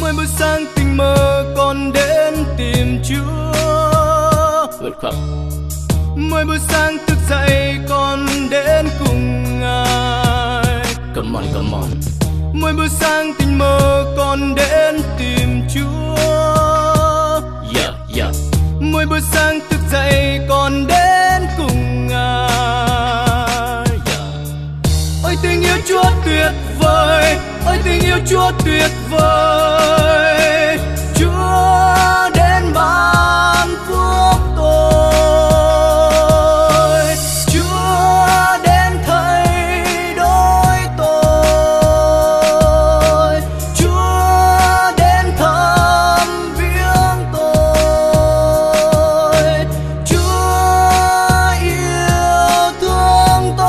Mỗi buổi sáng tình mơ con đến tìm Chúa. Mỗi buổi sáng thức dậy con đến cùng Ngài. Come on. Mỗi buổi sáng tình mơ con đến tìm Chúa. Yeah. Mỗi buổi sáng thức dậy con đến cùng Ngài. Ôi tình yêu Chúa tuyệt vời, ôi tình yêu Chúa tuyệt vời. Chúa đến ban phước tôi, Chúa đến thay đổi tôi, Chúa đến thăm viếng tôi, Chúa yêu thương tôi.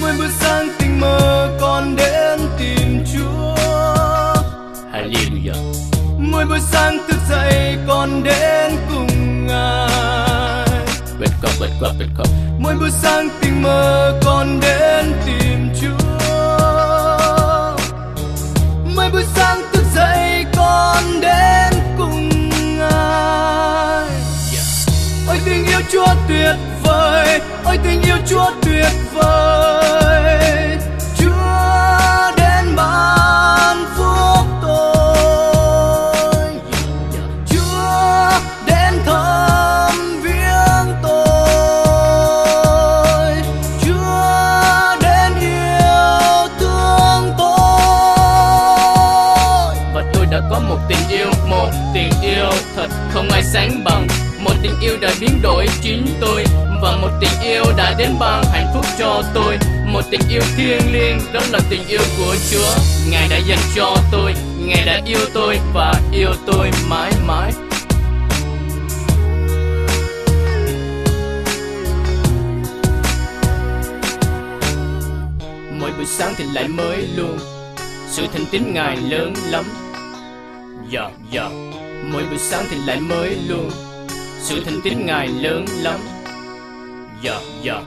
Mỗi buổi sáng tình mơ con đến tìm Chúa. Hallelujah. Mỗi buổi sáng thức dậy con đến cùng Ngài. Wake up. Mỗi buổi sáng tình mơ con đến tìm Chúa. Mỗi buổi sáng thức dậy con đến cùng Ngài. Ôi tình yêu Chúa tuyệt vời, ôi tình yêu Chúa tuyệt vời. Chúa đến ban phước tôi, Chúa đến thăm viếng tôi, Chúa đến yêu thương tôi. Và tôi đã có một tình yêu thật không ai sánh bằng. Một tình yêu đã biến đổi chính tôi, và một tình yêu đã đến ban hạnh phúc cho tôi. Một tình yêu thiêng liêng, đó là tình yêu của Chúa. Ngài đã dành cho tôi, Ngài đã yêu tôi và yêu tôi mãi mãi. Mỗi buổi sáng thì lại mới luôn, sự thành tín Ngài lớn lắm. Yeah. Mỗi buổi sáng thì lại mới luôn, sự thành tín Ngài lớn lắm. Yeah.